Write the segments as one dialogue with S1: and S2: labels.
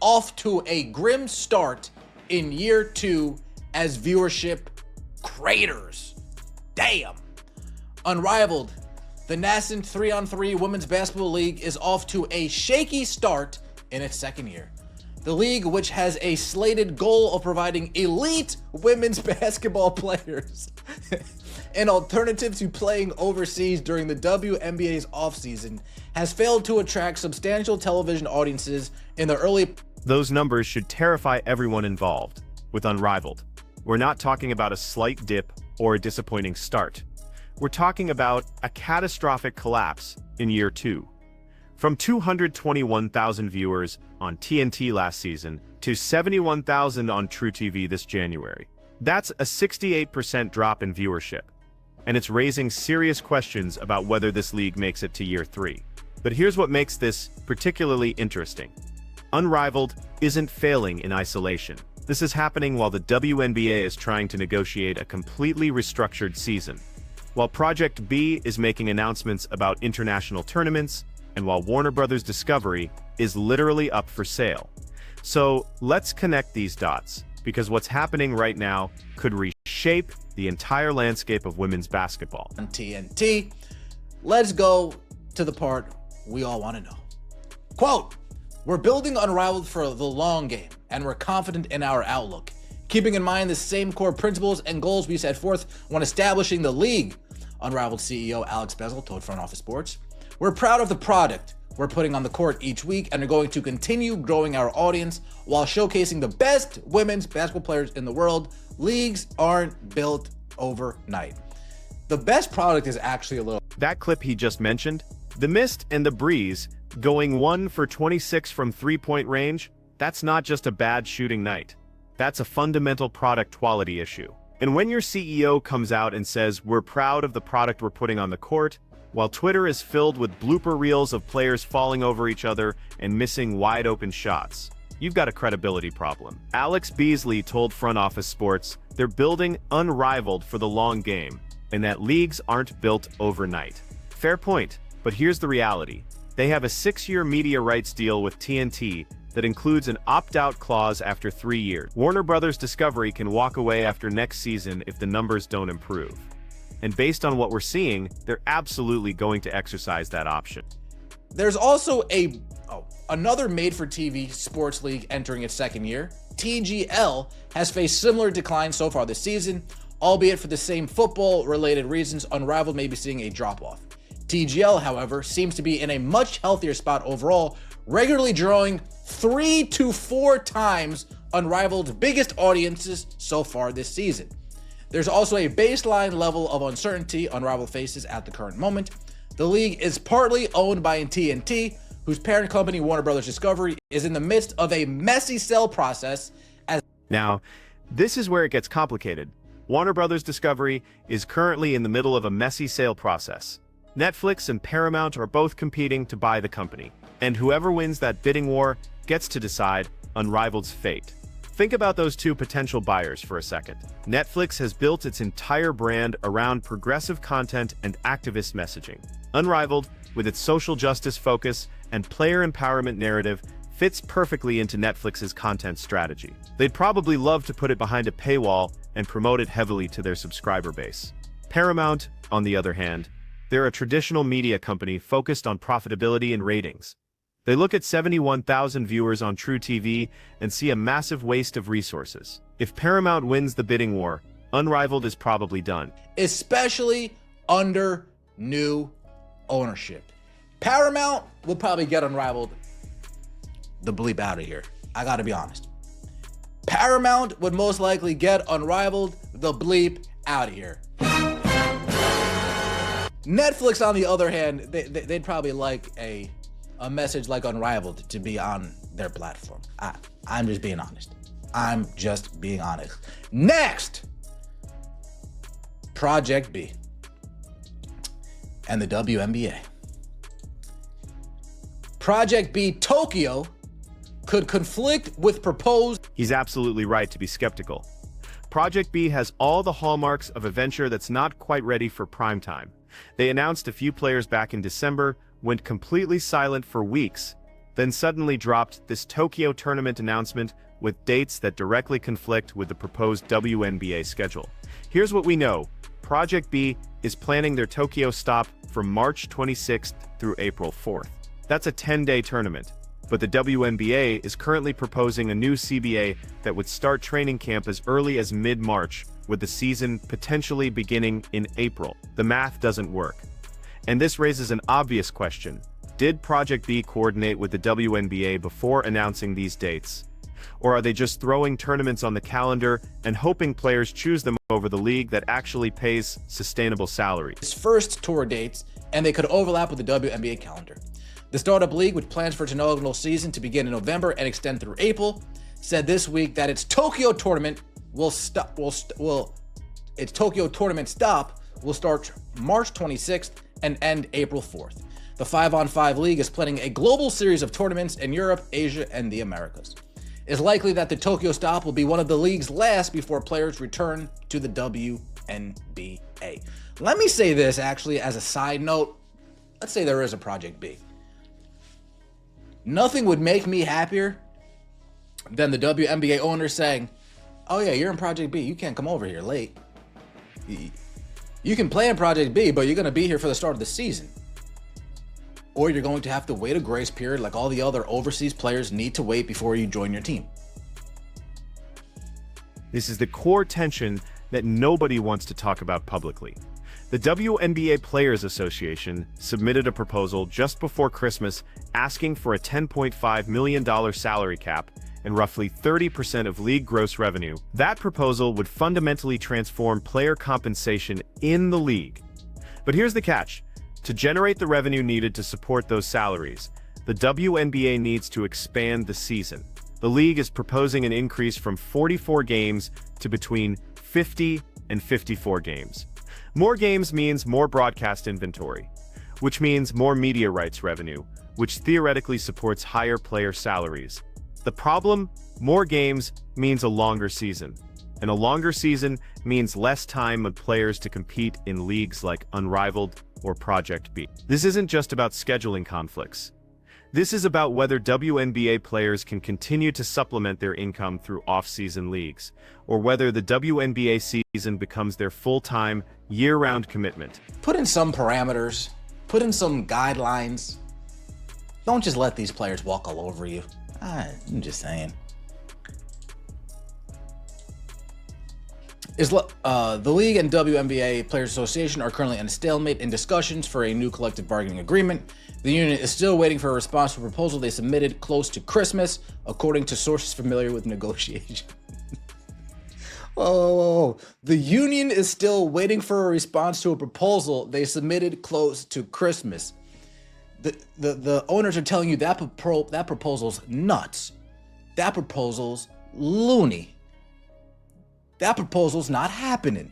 S1: off to a grim start in year 2 as viewership craters. Damn. Unrivaled, the nascent 3-on-3 women's basketball league, is off to a shaky start in its second year. The league, which has a slated goal of providing elite women's basketball players an alternative to playing overseas during the WNBA's offseason, has failed to attract substantial television audiences in the early...
S2: Those numbers should terrify everyone involved. With Unrivaled, we're not talking about a slight dip or a disappointing start. We're talking about a catastrophic collapse in year 2. From 221,000 viewers on TNT last season to 71,000 on truTV this January. That's a 68% drop in viewership, and it's raising serious questions about whether this league makes it to year 3. But here's what makes this particularly interesting. Unrivaled isn't failing in isolation. This is happening while the WNBA is trying to negotiate a completely restructured season, while Project B is making announcements about international tournaments, and while Warner Bros. Discovery is literally up for sale. So let's connect these dots, because what's happening right now could reshape the entire landscape of women's basketball.
S1: On TNT, let's go to the part we all want to know. Quote, "We're building Unrivaled for the long game, and we're confident in our outlook, keeping in mind the same core principles and goals we set forth when establishing the league," Unrivaled CEO Alex Bezel told Front Office Sports. "We're proud of the product we're putting on the court each week and are going to continue growing our audience while showcasing the best women's basketball players in the world. Leagues aren't built overnight." The best product is actually a little...
S2: That clip he just mentioned, the mist and the breeze, going 1 for 26 from three-point range, that's not just a bad shooting night. That's a fundamental product quality issue. And when your CEO comes out and says, "We're proud of the product we're putting on the court," while Twitter is filled with blooper reels of players falling over each other and missing wide-open shots, you've got a credibility problem. Alex Beasley told Front Office Sports they're building Unrivaled for the long game, and that leagues aren't built overnight. Fair point, but here's the reality. They have a 6-year media rights deal with TNT that includes an opt-out clause after 3 years. Warner Bros. Discovery can walk away after next season if the numbers don't improve. And based on what we're seeing, they're absolutely going to exercise that option.
S1: There's also another made-for-TV sports league entering its second year. TGL has faced similar declines so far this season, albeit for the same football-related reasons. Unrivaled may be seeing a drop-off. TGL, however, seems to be in a much healthier spot overall, regularly drawing 3 to 4 times Unrivaled's biggest audiences so far this season. There's also a baseline level of uncertainty Unrivaled faces at the current moment. The league is partly owned by TNT, whose parent company, Warner Bros. Discovery, is in the midst of a messy sale process.
S2: Now, this is where it gets complicated. Warner Bros. Discovery is currently in the middle of a messy sale process. Netflix and Paramount are both competing to buy the company, and whoever wins that bidding war gets to decide Unrivaled's fate. Think about those two potential buyers for a second. Netflix has built its entire brand around progressive content and activist messaging. Unrivaled, with its social justice focus and player empowerment narrative, fits perfectly into Netflix's content strategy. They'd probably love to put it behind a paywall and promote it heavily to their subscriber base. Paramount, on the other hand, they're a traditional media company focused on profitability and ratings. They look at 71,000 viewers on truTV and see a massive waste of resources. If Paramount wins the bidding war, Unrivaled is probably done.
S1: Especially under new ownership. Paramount will probably get Unrivaled the bleep out of here. I gotta be honest. Paramount would most likely get Unrivaled the bleep out of here. Netflix, on the other hand, they'd probably like a message like Unrivaled to be on their platform. I'm just being honest. I'm just being honest. Next, Project B and the WNBA. Project B Tokyo could conflict with proposed...
S2: He's absolutely right to be skeptical. Project B has all the hallmarks of a venture that's not quite ready for prime time. They announced a few players back in December, went completely silent for weeks, then suddenly dropped this Tokyo tournament announcement with dates that directly conflict with the proposed WNBA schedule. Here's what we know. Project B is planning their Tokyo stop from March 26th through April 4th. That's a 10-day tournament. But the WNBA is currently proposing a new CBA that would start training camp as early as mid-March, with the season potentially beginning in April. The math doesn't work. And this raises an obvious question. Did Project B coordinate with the WNBA before announcing these dates? Or are they just throwing tournaments on the calendar and hoping players choose them over the league that actually pays sustainable salaries?
S1: His first tour dates, and they could overlap with the WNBA calendar. The startup league, with plans for its inaugural season to begin in November and extend through April, said this week that its Tokyo tournament will start March 26th and end April 4th. The 5-on-5 league is planning a global series of tournaments in Europe, Asia, and the Americas. It's likely that the Tokyo stop will be one of the league's last before players return to the WNBA. Let me say this actually as a side note. Let's say there is a Project B. Nothing would make me happier than the WNBA owner saying, oh yeah, you're in Project B, you can't come over here late. You can play in Project B, but you're going to be here for the start of the season. Or you're going to have to wait a grace period like all the other overseas players need to wait before you join your team.
S2: This is the core tension that nobody wants to talk about publicly. The WNBA Players Association submitted a proposal just before Christmas asking for a $10.5 million salary cap and roughly 30% of league gross revenue. That proposal would fundamentally transform player compensation in the league. But here's the catch. To generate the revenue needed to support those salaries, the WNBA needs to expand the season. The league is proposing an increase from 44 games to between 50 and 54 games. More games means more broadcast inventory, which means more media rights revenue, which theoretically supports higher player salaries. The problem? More games means a longer season. And a longer season means less time of players to compete in leagues like Unrivaled or Project B. This isn't just about scheduling conflicts. This is about whether WNBA players can continue to supplement their income through off-season leagues, or whether the WNBA season becomes their full-time, year-round commitment.
S1: Put in some parameters, put in some guidelines. Don't just let these players walk all over you. I'm just saying. The league and WNBA Players Association are currently in a stalemate in discussions for a new collective bargaining agreement. The union is still waiting for a response to a proposal they submitted close to Christmas, according to sources familiar with negotiations. Whoa. The union is still waiting for a response to a proposal they submitted close to Christmas. The owners are telling you that proposal's nuts. That proposal's loony. That proposal's not happening.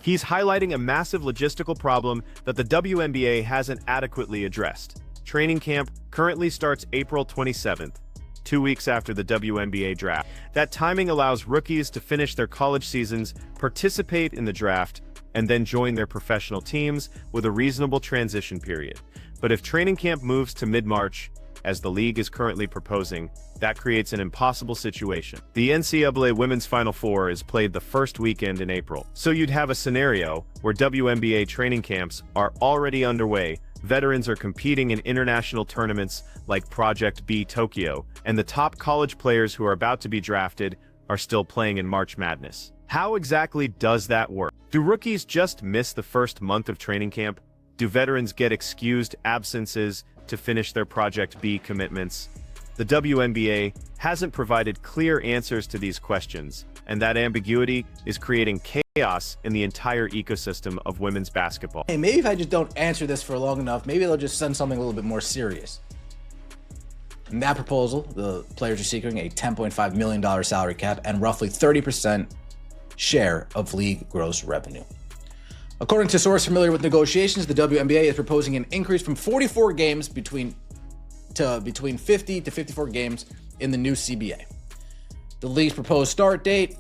S2: He's highlighting a massive logistical problem that the WNBA hasn't adequately addressed. Training camp currently starts April 27th, 2 weeks after the WNBA draft. That timing allows rookies to finish their college seasons, participate in the draft, and then join their professional teams with a reasonable transition period. But if training camp moves to mid-March, as the league is currently proposing, that creates an impossible situation. The NCAA Women's Final Four is played the first weekend in April. So you'd have a scenario where WNBA training camps are already underway, veterans are competing in international tournaments like Project B Tokyo, and the top college players who are about to be drafted are still playing in March Madness. How exactly does that work? Do rookies just miss the first month of training camp? Do veterans get excused absences to finish their Project B commitments? The WNBA hasn't provided clear answers to these questions, and that ambiguity is creating chaos in the entire ecosystem of women's basketball.
S1: Hey, maybe if I just don't answer this for long enough, maybe they'll just send something a little bit more serious. In that proposal, the players are seeking a $10.5 million salary cap and roughly 30% share of league gross revenue. According to sources familiar with negotiations, the WNBA is proposing an increase from 44 games between 50 to 54 games in the new CBA. The league's proposed start date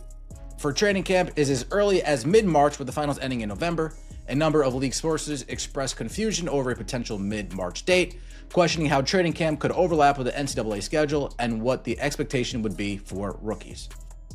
S1: for training camp is as early as mid-March, with the finals ending in November. A number of league sources expressed confusion over a potential mid-March date, questioning how training camp could overlap with the NCAA schedule and what the expectation would be for rookies.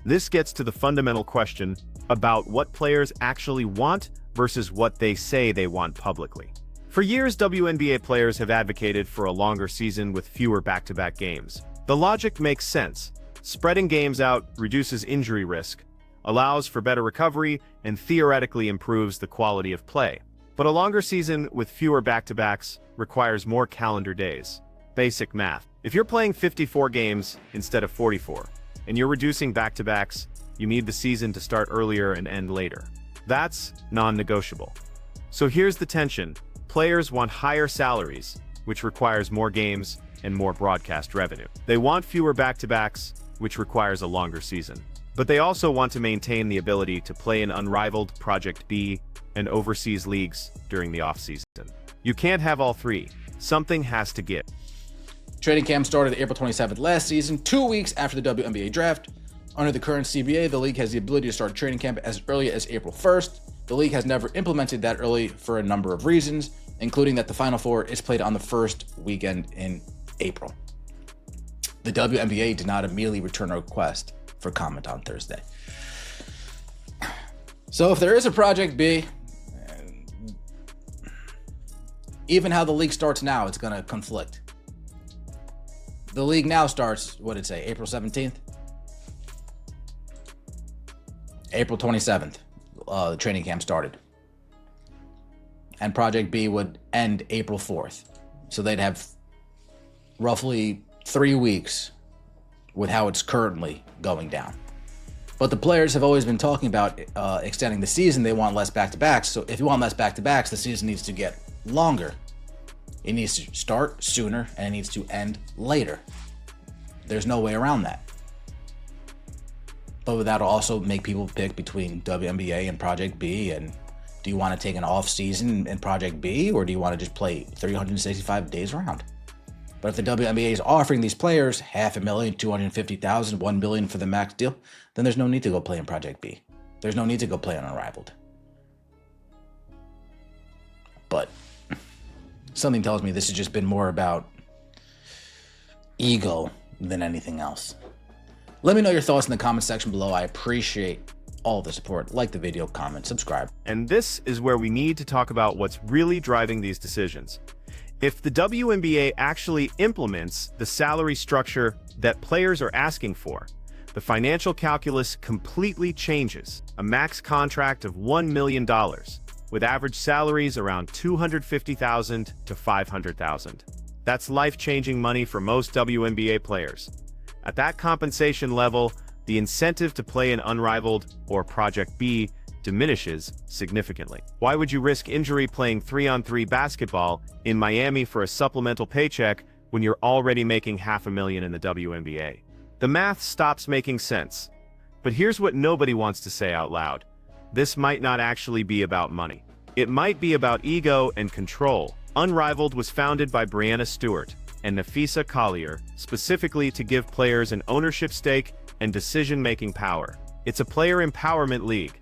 S2: This gets to the fundamental question about what players actually want versus what they say they want publicly. For years, WNBA players have advocated for a longer season with fewer back-to-back games. The logic makes sense. Spreading games out reduces injury risk, allows for better recovery, and theoretically improves the quality of play. But a longer season with fewer back-to-backs requires more calendar days. Basic math. If you're playing 54 games instead of 44, and you're reducing back-to-backs, you need the season to start earlier and end later. That's non-negotiable. So here's the tension. Players want higher salaries, which requires more games and more broadcast revenue. They want fewer back-to-backs, which requires a longer season. But they also want to maintain the ability to play in Unrivaled, Project B, and overseas leagues during the off-season. You can't have all three. Something has to give.
S1: Training camp started April 27th last season, 2 weeks after the WNBA draft. Under the current CBA, the league has the ability to start training camp as early as April 1st. The league has never implemented that early for a number of reasons, including that the Final Four is played on the first weekend in April. The WNBA did not immediately return a request for comment on Thursday. So if there is a Project B, even how the league starts now, it's going to conflict. The league now starts, what did it say, April 17th? April 27th, the training camp started. And Project B would end April 4th. So they'd have roughly 3 weeks with how it's currently going down. But the players have always been talking about extending the season. They want less back-to-backs. So if you want less back-to-backs, the season needs to get longer. It needs to start sooner and it needs to end later. There's no way around that. But that'll also make people pick between WNBA and Project B. And do you want to take an off season in Project B, or do you want to just play 365 days around? But if the WNBA is offering these players $500,000, $250,000, $1 million for the max deal, then there's no need to go play in Project B. There's no need to go play on Unrivaled. But something tells me this has just been more about ego than anything else. Let me know your thoughts in the comment section below. I appreciate all the support. Like the video, comment, subscribe.
S2: And this is where we need to talk about what's really driving these decisions. If the WNBA actually implements the salary structure that players are asking for, the financial calculus completely changes. A max contract of $1 million, with average salaries around $250,000 to $500,000. That's life-changing money for most WNBA players. At that compensation level, the incentive to play in Unrivaled or Project B diminishes significantly. Why would you risk injury playing 3-on-3 basketball in Miami for a supplemental paycheck when you're already making $500,000 in the WNBA? The math stops making sense. But here's what nobody wants to say out loud. This might not actually be about money. It might be about ego and control. Unrivaled was founded by Breanna Stewart and Nafisa Collier specifically to give players an ownership stake and decision-making power. It's a player empowerment league.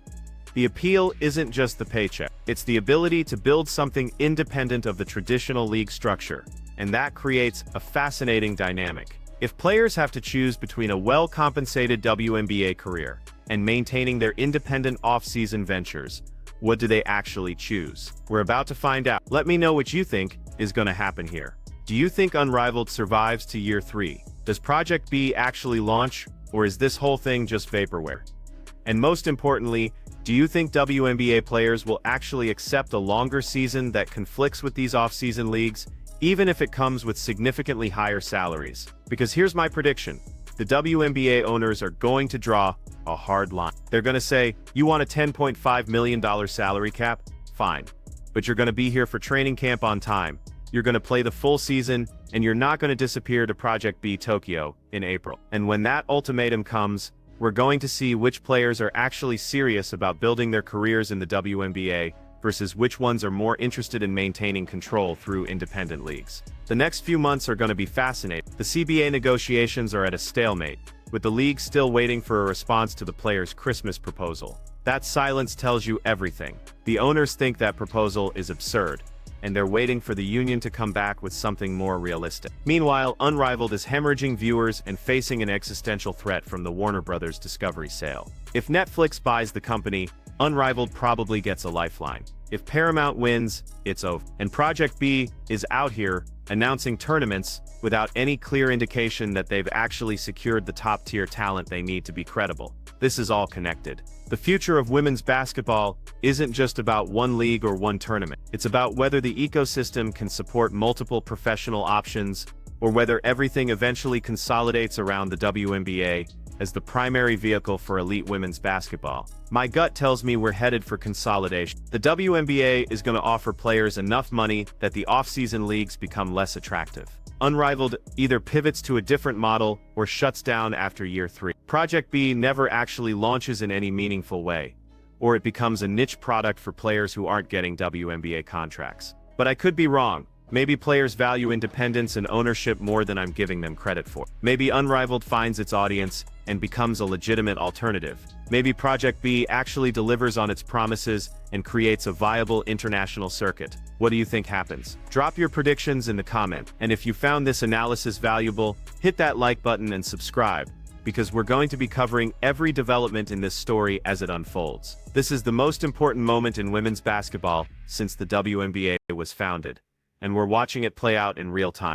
S2: The appeal isn't just the paycheck. It's the ability to build something independent of the traditional league structure, and that creates a fascinating dynamic. If players have to choose between a well-compensated WNBA career and maintaining their independent off-season ventures, what do they actually choose? We're about to find out. Let me know what you think is going to happen here. Do you think Unrivaled survives to year 3? Does Project B actually launch, or is this whole thing just vaporware? And most importantly, do you think WNBA players will actually accept a longer season that conflicts with these off-season leagues, even if it comes with significantly higher salaries? Because here's my prediction. The WNBA owners are going to draw a hard line. They're going to say, you want a $10.5 million salary cap? Fine. But you're going to be here for training camp on time. You're going to play the full season, and you're not going to disappear to Project B Tokyo in April. And when that ultimatum comes, we're going to see which players are actually serious about building their careers in the WNBA versus which ones are more interested in maintaining control through independent leagues. The next few months are going to be fascinating. The CBA negotiations are at a stalemate, with the league still waiting for a response to the players' Christmas proposal. That silence tells you everything. The owners think that proposal is absurd, and they're waiting for the union to come back with something more realistic. Meanwhile, Unrivaled is hemorrhaging viewers and facing an existential threat from the Warner Bros. Discovery sale. If Netflix buys the company, Unrivaled probably gets a lifeline. If Paramount wins, it's over. And Project B is out here, announcing tournaments, without any clear indication that they've actually secured the top-tier talent they need to be credible. This is all connected. The future of women's basketball isn't just about one league or one tournament. It's about whether the ecosystem can support multiple professional options, or whether everything eventually consolidates around the WNBA as the primary vehicle for elite women's basketball. My gut tells me we're headed for consolidation. The WNBA is going to offer players enough money that the off-season leagues become less attractive. Unrivaled either pivots to a different model or shuts down after year 3. Project B never actually launches in any meaningful way, or it becomes a niche product for players who aren't getting WNBA contracts. But I could be wrong. Maybe players value independence and ownership more than I'm giving them credit for. Maybe Unrivaled finds its audience and becomes a legitimate alternative. Maybe Project B actually delivers on its promises and creates a viable international circuit. What do you think happens? Drop your predictions in the comment, and if you found this analysis valuable, hit that like button and subscribe, because we're going to be covering every development in this story as it unfolds. This is the most important moment in women's basketball since the WNBA was founded, and we're watching it play out in real time.